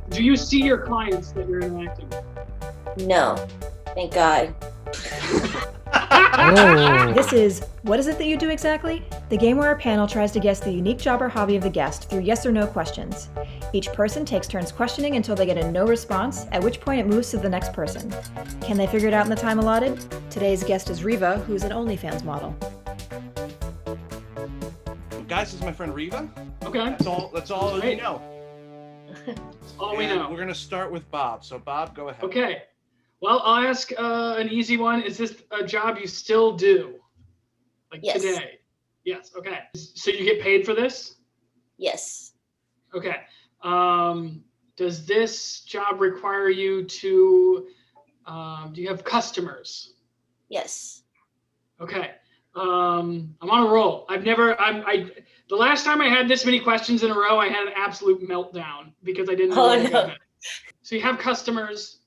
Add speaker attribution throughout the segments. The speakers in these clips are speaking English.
Speaker 1: Do you see your clients that you're interacting with?
Speaker 2: No. Thank God.
Speaker 3: Oh.
Speaker 4: This is What Is It That You Do Exactly? The game where our panel tries to guess the unique job or hobby of the guest through yes or no questions. Each person takes turns questioning until they get a no response, at which point it moves to the next person. Can they figure it out in the time allotted? Today's guest is Reeva, who's an OnlyFans model.
Speaker 5: Guys, this is my friend Reeva.
Speaker 1: Okay.
Speaker 5: That's all we know.
Speaker 1: That's all we know.
Speaker 5: We're going to start with Bob. So, Bob, go ahead.
Speaker 1: Okay. Well, I'll ask an easy one. Is this a job you still do? Like
Speaker 2: Yes.
Speaker 1: today? Yes. Okay. So you get paid for this?
Speaker 2: Yes.
Speaker 1: Okay. Does this job require you to, do you have customers?
Speaker 2: Yes.
Speaker 1: Okay. I'm on a roll. The last time I had this many questions in a row, I had an absolute meltdown because I didn't know where to go next. So you have customers.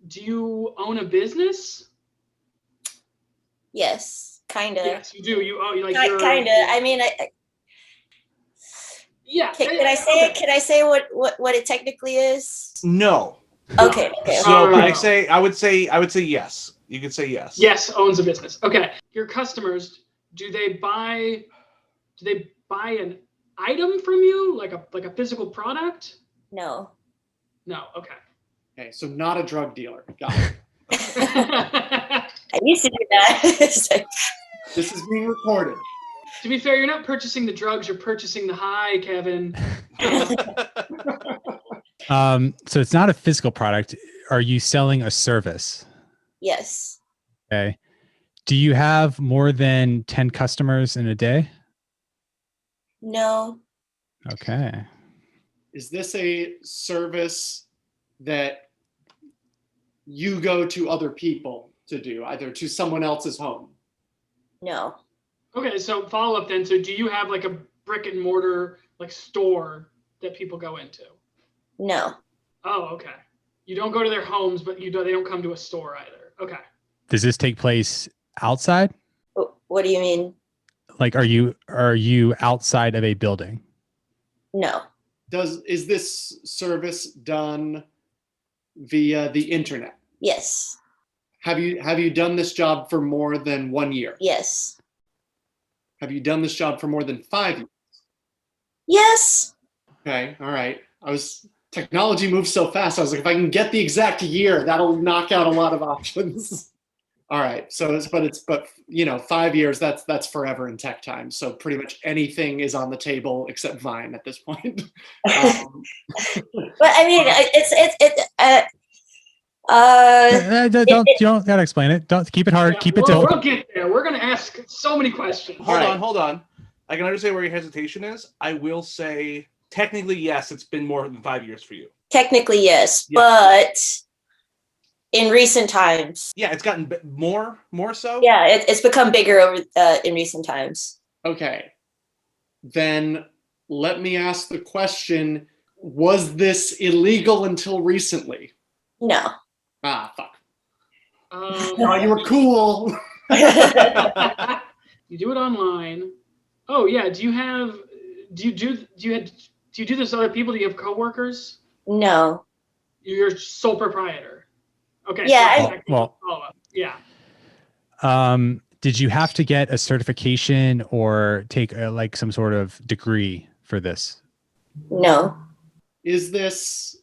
Speaker 1: Do you own a business?
Speaker 2: Yes. Kinda.
Speaker 1: Yes, you do. You own
Speaker 2: Kinda. I mean,
Speaker 1: yeah.
Speaker 2: Can I say it? Can I say what it technically is?
Speaker 5: No.
Speaker 2: Okay.
Speaker 5: So
Speaker 1: Oh.
Speaker 5: I would say yes. You could say yes.
Speaker 1: Yes, owns a business. Okay. Your customers, do they buy an item from you, like a physical product?
Speaker 2: No.
Speaker 1: No. Okay.
Speaker 3: Okay, so not a drug dealer. Got it.
Speaker 2: I used to do that.
Speaker 3: This is being recorded.
Speaker 1: To be fair, you're not purchasing the drugs, you're purchasing the high, Kevin.
Speaker 6: So it's not a physical product. Are you selling a service?
Speaker 2: Yes.
Speaker 6: Okay. Do you have more than 10 customers in a day?
Speaker 2: No.
Speaker 6: Okay.
Speaker 3: Is this a service that you go to other people to do, either to someone else's home?
Speaker 2: No.
Speaker 1: Okay, so follow up then. So do you have like a brick and mortar like store that people go into?
Speaker 2: No.
Speaker 1: Oh, okay. You don't go to their homes, but they don't come to a store either. Okay.
Speaker 6: Does this take place outside?
Speaker 2: What do you mean?
Speaker 6: Like, are you outside of a building?
Speaker 2: No.
Speaker 3: Is this service done via the internet?
Speaker 2: Yes.
Speaker 3: Have you done this job for more than 1 year?
Speaker 2: Yes.
Speaker 3: Have you done this job for more than 5 years?
Speaker 2: Yes.
Speaker 3: Okay, all right. Technology moves so fast. I was like, if I can get the exact year, that'll knock out a lot of options. All right. So, but 5 years. That's forever in tech time. So pretty much anything is on the table except Vine at this point.
Speaker 2: But I mean,
Speaker 6: You don't gotta explain it. Don't keep it hard.
Speaker 1: Yeah,
Speaker 6: Keep it
Speaker 1: we'll
Speaker 6: to.
Speaker 1: get there. We're gonna ask so many questions.
Speaker 5: Hold on. I can understand where your hesitation is. I will say, technically, yes, it's been more than 5 years for you.
Speaker 2: technically, yes,
Speaker 5: Yeah.
Speaker 2: but in recent times,
Speaker 5: Yeah, it's gotten more so.
Speaker 2: yeah, it's become bigger over in recent times.
Speaker 3: Okay. Then let me ask the question, was this illegal until recently?
Speaker 2: No.
Speaker 3: Ah, fuck. Oh, you were cool.
Speaker 1: You do it online. Oh yeah. Do you do this with other people? Do you have coworkers?
Speaker 2: No.
Speaker 1: You're sole proprietor. Okay.
Speaker 2: Yeah,
Speaker 1: So follow up. Yeah.
Speaker 6: Did you have to get a certification or take like some sort of degree for this?
Speaker 2: No.
Speaker 3: Is this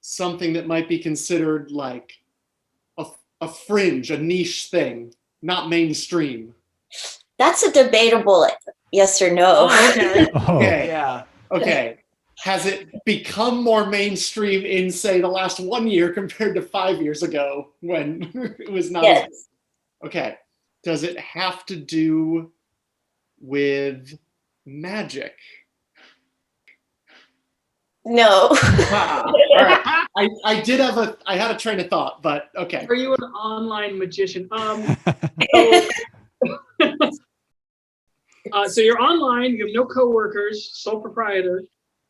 Speaker 3: something that might be considered like a fringe, a niche thing, not mainstream?
Speaker 2: That's a debatable yes or no.
Speaker 1: Oh, okay.
Speaker 6: Oh,
Speaker 3: Okay.
Speaker 5: Yeah.
Speaker 3: Okay. Has it become more mainstream in, say, the last 1 year compared to 5 years ago when it was not?
Speaker 2: Yes.
Speaker 3: Okay. Does it have to do with magic?
Speaker 2: No.
Speaker 3: Ah, all right. I had a train of thought, but okay.
Speaker 1: Are you an online magician? So you're online. You have no coworkers, sole proprietor.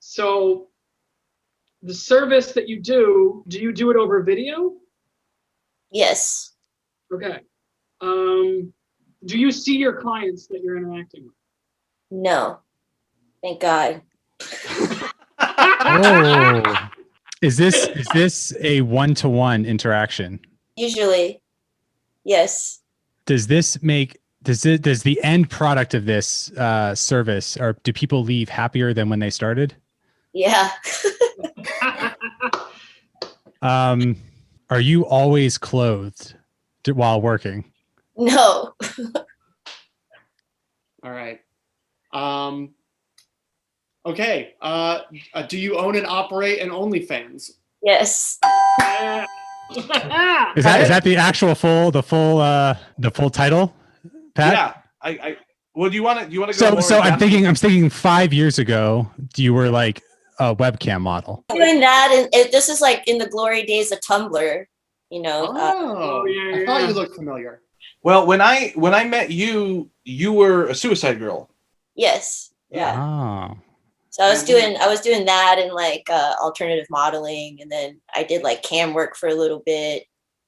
Speaker 1: So the service that you do you do it over video?
Speaker 2: Yes.
Speaker 1: Okay. Do you see your clients that you're interacting with?
Speaker 2: No. Thank God.
Speaker 6: Oh, is this a one-to-one interaction?
Speaker 2: Usually, yes.
Speaker 6: Does the end product of this service, or do people leave happier than when they started?
Speaker 2: Yeah.
Speaker 6: Are you always clothed while working?
Speaker 2: No.
Speaker 3: All right. Okay. Do you own and operate an OnlyFans?
Speaker 2: Yes.
Speaker 6: Is that the actual full title, Pat?
Speaker 5: Yeah. I well, do you want to go more
Speaker 6: So I'm
Speaker 5: depth?
Speaker 6: thinking 5 years ago, you were like a webcam model.
Speaker 2: Doing that, and this is like in the glory days of Tumblr, you know.
Speaker 3: Oh,
Speaker 1: yeah,
Speaker 3: I thought
Speaker 1: yeah.
Speaker 3: you looked familiar.
Speaker 5: Well, when I met you, you were a suicide girl.
Speaker 2: Yes. Yeah.
Speaker 6: Oh.
Speaker 2: So I was doing that and like alternative modeling, and then I did like cam work for a little bit.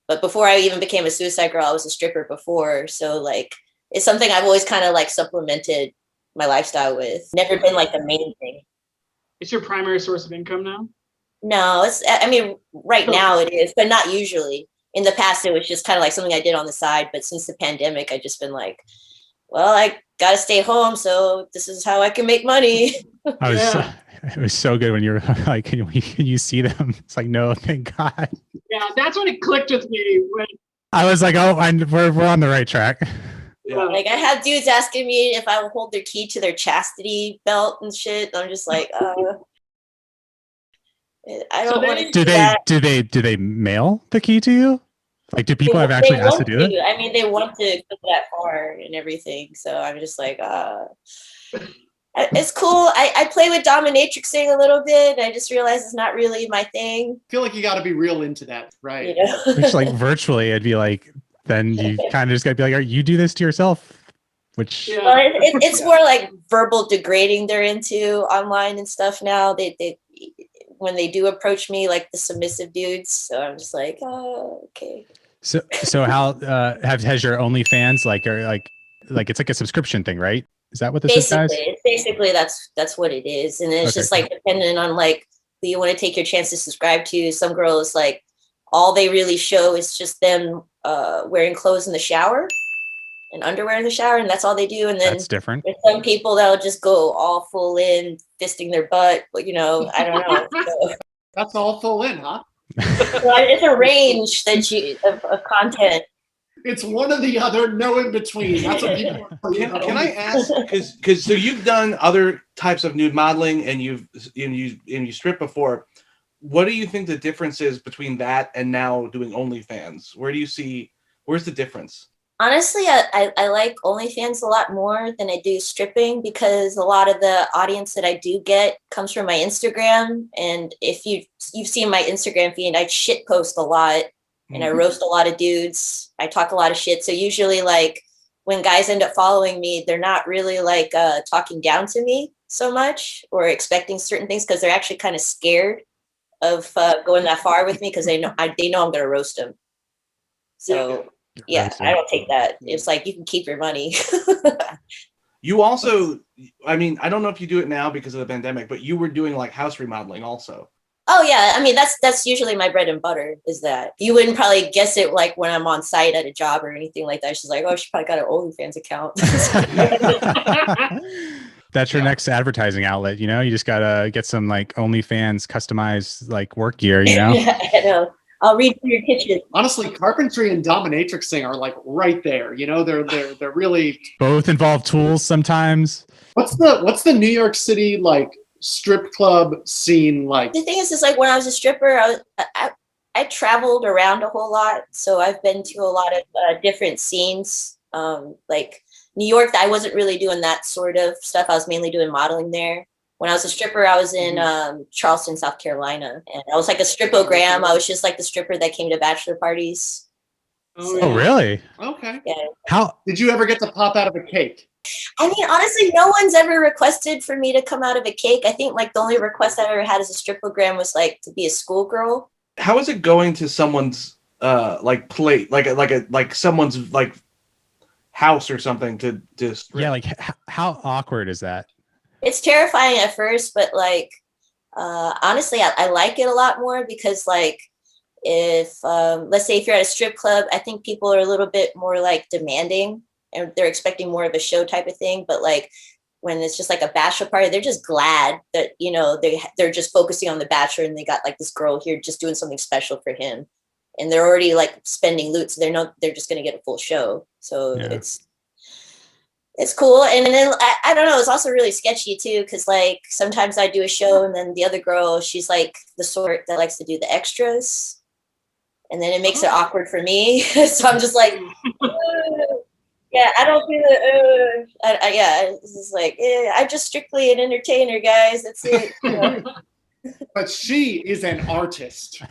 Speaker 2: But before I even became a suicide girl, I was a stripper before. So like it's something I've always kind of like supplemented my lifestyle with. Never been like the main thing.
Speaker 1: It's your primary source of income now?
Speaker 2: No, right now it is, but not usually. In the past, it was just kind of like something I did on the side. But since the pandemic, I've just been like, well, I got to stay home. So this is how I can make money.
Speaker 6: It was so good when you were like, can you see them? It's like, no, thank God.
Speaker 1: Yeah, that's when it clicked with me. When
Speaker 6: I was like, oh, we're on the right track.
Speaker 5: Yeah.
Speaker 2: Like I have dudes asking me if I will hold their key to their chastity belt and shit. I'm just like, I don't want to do that.
Speaker 6: Do they mail the key to you? Like, do people have actually asked to do it?
Speaker 2: I mean, they want to go that far and everything. So I'm just like, it's cool. I play with dominatrixing a little bit. I just realized it's not really my thing.
Speaker 3: I feel like you got to be real into that, right?
Speaker 2: You know?
Speaker 6: Which, like, virtually, it'd be like, then you kind of just gotta be like, you do this to yourself. Which
Speaker 2: Well, it's more like verbal degrading they're into online and stuff now. They when they do approach me, like the submissive dudes. So I'm just like, oh, okay.
Speaker 6: So how has your OnlyFans like it's like a subscription thing, right? Is that what this is, guys?
Speaker 2: Basically that's what it is, and it's just like dependent on like who you want to take your chance to subscribe to. Some girls like all they really show is just them wearing clothes in the shower and underwear in the shower, and that's all they do. And then
Speaker 6: that's different.
Speaker 2: There's some people that'll just go all full in, fisting their butt. But I don't know. So,
Speaker 3: That's all full in, huh?
Speaker 2: it's a range of content.
Speaker 3: It's one or the other, no in between. That's what people
Speaker 5: Can I ask? Because so you've done other types of nude modeling, and you strip before. What do you think the difference is between that and now doing OnlyFans? Where's the difference?
Speaker 2: Honestly, I like OnlyFans a lot more than I do stripping, because a lot of the audience that I do get comes from my Instagram. And if you've seen my Instagram feed, I shit post a lot and I roast a lot of dudes. I talk a lot of shit. So usually like when guys end up following me, they're not really like talking down to me so much or expecting certain things, because they're actually kind of scared of going that far with me, because they know I'm going to roast them. So yeah, I don't take that. It's like, you can keep your money.
Speaker 5: You also, I mean, I don't know if you do it now because of the pandemic, but you were doing like house remodeling also.
Speaker 2: Oh yeah, I mean that's usually my bread and butter. Is that you wouldn't probably guess it like when I'm on site at a job or anything like that. She's like, oh, she probably got an OnlyFans account.
Speaker 6: That's your next advertising outlet. You just gotta get some like OnlyFans customized like work gear.
Speaker 2: Yeah, I know. I'll read through your kitchen.
Speaker 3: Honestly, carpentry and dominatrixing are like right there. They're really
Speaker 6: both involve tools sometimes.
Speaker 3: What's the New York City like strip club scene like?
Speaker 2: The thing is like when I was a stripper, I traveled around a whole lot, so I've been to a lot of different scenes. Like New York, I wasn't really doing that sort of stuff. I was mainly doing modeling there. When I was a stripper, I was in Charleston, South Carolina, and I was like a stripogram. I was just like the stripper that came to bachelor parties.
Speaker 6: Oh, really?
Speaker 3: Okay.
Speaker 2: Yeah.
Speaker 3: How did you ever get to pop out of a cake?
Speaker 2: I mean, honestly, no one's ever requested for me to come out of a cake. I think like the only request I ever had as a stripogram was like to be a schoolgirl.
Speaker 5: How is it going to someone's like plate, like someone's like house or something to strip?
Speaker 6: Yeah, like how awkward is that?
Speaker 2: It's terrifying at first, but like Honestly, I like it a lot more because like if let's say if you're at a strip club, I think people are a little bit more like demanding and they're expecting more of a show type of thing. But like when it's just like a bachelor party, they're just glad that, you know, they're just focusing on the bachelor and they got like this girl here just doing something special for him. And they're already like spending loot, so they're just gonna get a full show. So
Speaker 6: Yeah.
Speaker 2: it's cool. And then I don't know, it's also really sketchy too, because like sometimes I do a show and then the other girl, she's like the sort that likes to do the extras. And then it makes it awkward for me. So I'm just like, yeah, I don't do the, yeah, it's just like, I'm just strictly an entertainer, guys. That's it. You know?
Speaker 3: But she is an artist.